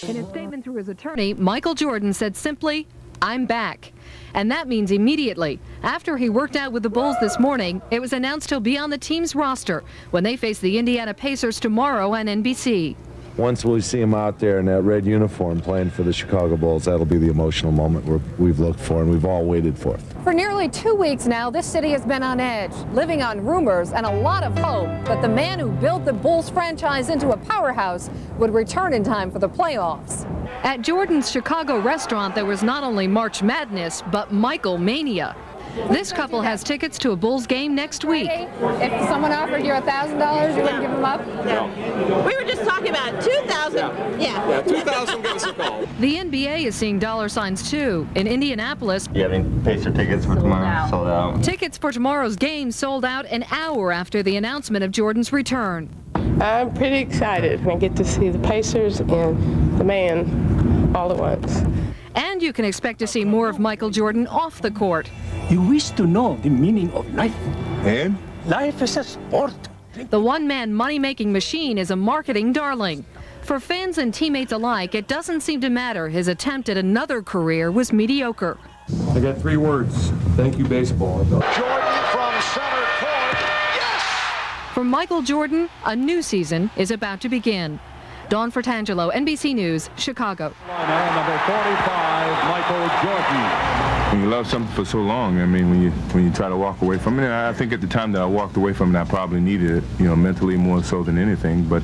In a statement through his attorney, Michael Jordan said simply, "I'm back." And that means immediately. After he worked out with the Bulls this morning, it was announced he'll be on the team's roster when they face the Indiana Pacers tomorrow on NBC. Once we see him out there in that red uniform playing for the Chicago Bulls, that'll be the emotional moment we've looked for and we've all waited for. For nearly 2 weeks now, this city has been on edge, living on rumors and a lot of hope that the man who built the Bulls franchise into a powerhouse would return in time for the playoffs. At Jordan's Chicago restaurant, there was not only March Madness, but Michael Mania. This couple has tickets to a Bulls game next week. If someone offered you $1,000, you wouldn't give them up? No. We were just talking about $2,000. Yeah, 2,000 gets a call. The NBA is seeing dollar signs too. In Indianapolis, You have any Pacer tickets for tomorrow? Sold out. tickets for tomorrow's game sold out an hour after the announcement of Jordan's return. I'm pretty excited. I get to see the Pacers and the man all at once. And you can expect to see more of Michael Jordan off the court. You wish to know the meaning of life. And? Life is a sport. The one-man money-making machine is a marketing darling. For fans and teammates alike, it doesn't seem to matter his attempt at another career was mediocre. I got 3 words. Thank you, baseball. Jordan from center court. Yes! For Michael Jordan, a new season is about to begin. Dawn Fratangelo, NBC News, Chicago. Number 45, Michael Jordan. When you love something for so long, I mean, when you try to walk away from it, I think at the time that I walked away from it, I probably needed it, mentally more so than anything. But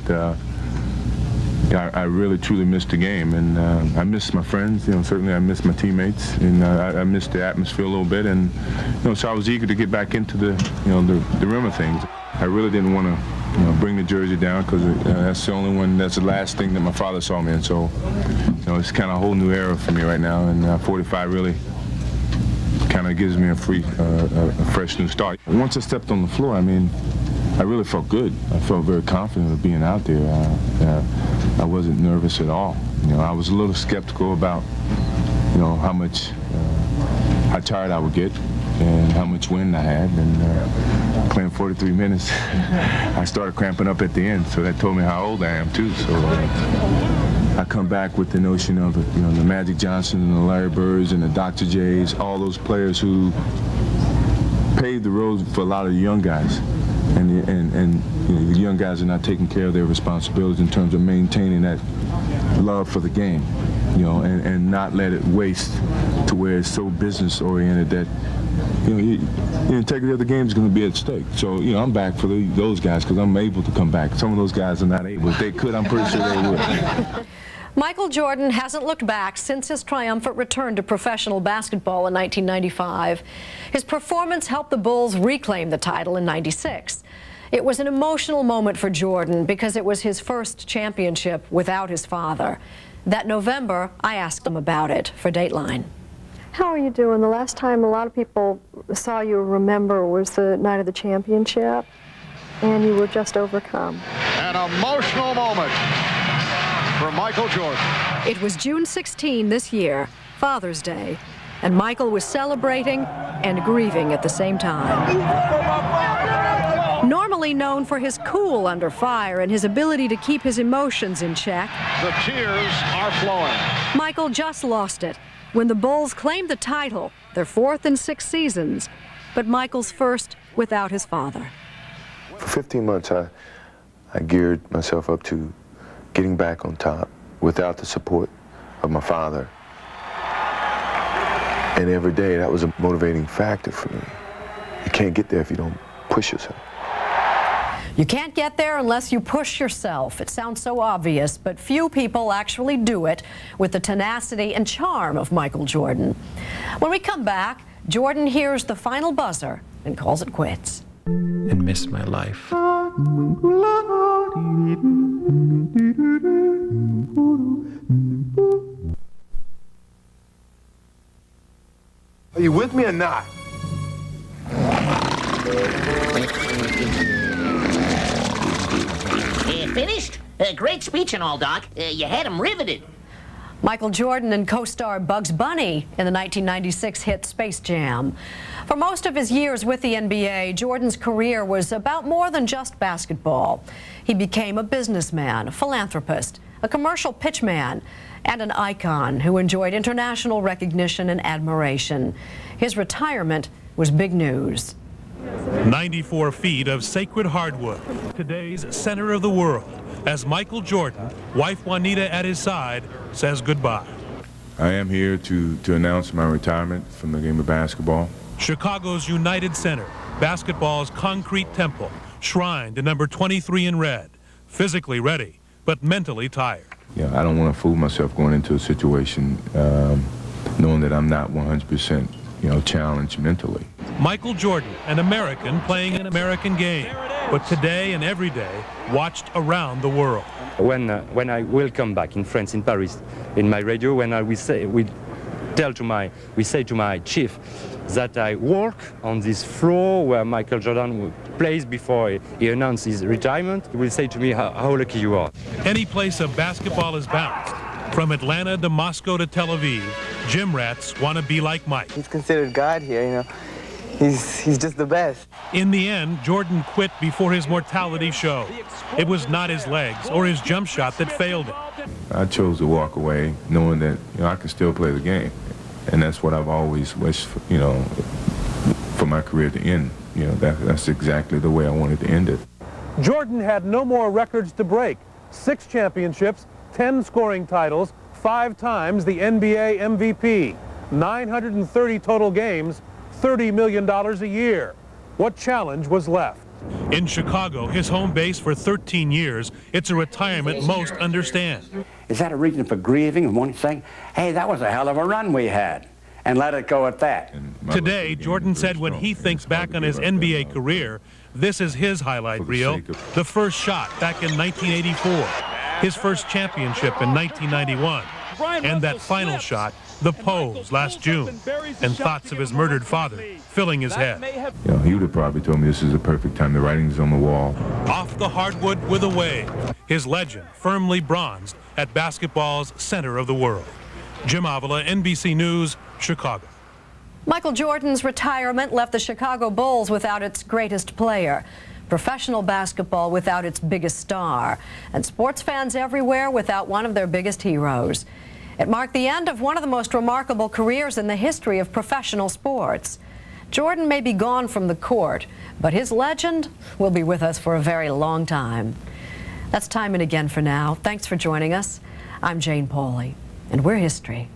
I really truly missed the game, and I missed my friends. Certainly I missed my teammates, and I missed the atmosphere a little bit, and so I was eager to get back into the rim of things. I really didn't want to bring the jersey down because that's the only one. That's the last thing that my father saw me in. So it's kind of a whole new era for me right now, and 45 really kind of gives me a fresh new start. Once I stepped on the floor, I mean, I really felt good. I felt very confident of being out there. I wasn't nervous at all. I was a little skeptical about, how tired I would get and how much wind I had. And playing 43 minutes, I started cramping up at the end. So that told me how old I am too. So I come back with the notion of the Magic Johnson and the Larry Birds and the Dr. J's, all those players who paved the road for a lot of the young guys. And the young guys are not taking care of their responsibilities in terms of maintaining that love for the game, and not let it waste to where it's so business oriented that the integrity of the game is going to be at stake. So I'm back for those guys because I'm able to come back. Some of those guys are not able. If they could, I'm pretty sure they would. Michael Jordan hasn't looked back since his triumphant return to professional basketball in 1995. His performance helped the Bulls reclaim the title in '96. It was an emotional moment for Jordan because it was his first championship without his father. That November, I asked him about it for Dateline. How are you doing? The last time a lot of people saw you remember was the night of the championship, and you were just overcome. An emotional moment for Michael Jordan. It was June 16 this year, Father's Day, and Michael was celebrating and grieving at the same time. Normally known for his cool under fire and his ability to keep his emotions in check, The tears are flowing. Michael just lost it when the Bulls claimed the title, their 4th in 6 seasons, but Michael's first without his father. For 15 months, I geared myself up to getting back on top without the support of my father. And every day, that was a motivating factor for me. You can't get there if you don't push yourself. You can't get there unless you push yourself. It sounds so obvious, but few people actually do it with the tenacity and charm of Michael Jordan. When we come back, Jordan hears the final buzzer and calls it quits. And miss my life. Are you with me or not? Finished? Great speech and all, Doc. You had him riveted. Michael Jordan and co-star Bugs Bunny in the 1996 hit Space Jam. For most of his years with the NBA, Jordan's career was about more than just basketball. He became a businessman, a philanthropist, a commercial pitchman, and an icon who enjoyed international recognition and admiration. His retirement was big news. 94 feet of sacred hardwood, today's center of the world, as Michael Jordan, wife Juanita at his side, says goodbye. I am here to announce my retirement from the game of basketball. Chicago's United Center, basketball's concrete temple, shrined to number 23 in red, physically ready, but mentally tired. Yeah, I don't want to fool myself going into a situation knowing that I'm not 100%, challenged mentally. Michael Jordan, an American playing an American game, but today and every day watched around the world. When I will come back in France, in Paris, in my radio, we say to my chief that I work on this floor where Michael Jordan plays before he announced his retirement, he will say to me how lucky you are. Any place a basketball is bounced, from Atlanta to Moscow to Tel Aviv, gym rats want to be like Mike. He's considered God here, He's just the best. In the end, Jordan quit before his mortality showed. It was not his legs or his jump shot that failed him. I chose to walk away knowing that I can still play the game. And that's what I've always wished, for my career to end. That's exactly the way I wanted to end it. Jordan had no more records to break. 6 championships, 10 scoring titles, 5 times the NBA MVP, 930 total games, $30 million a year. What challenge was left? In Chicago, his home base for 13 years, it's a retirement most understand. Is that a reason for grieving and wanting to say, hey, that was a hell of a run we had, and let it go at that? Today, Jordan said when he thinks back on his NBA career, this is his highlight reel. The first shot back in 1984, his first championship in 1991, and that final shot, the pose last June, and thoughts of his murdered father filling his head. He would have probably told me this is the perfect time. The writing's on the wall. Off the hardwood with a wave, his legend firmly bronzed at basketball's center of the world. Jim Avila, NBC News, Chicago. Michael Jordan's retirement left the Chicago Bulls without its greatest player, professional basketball without its biggest star, and sports fans everywhere without one of their biggest heroes. It marked the end of one of the most remarkable careers in the history of professional sports. Jordan may be gone from the court, but his legend will be with us for a very long time. That's time and again for now. Thanks for joining us. I'm Jane Pauley, and we're history.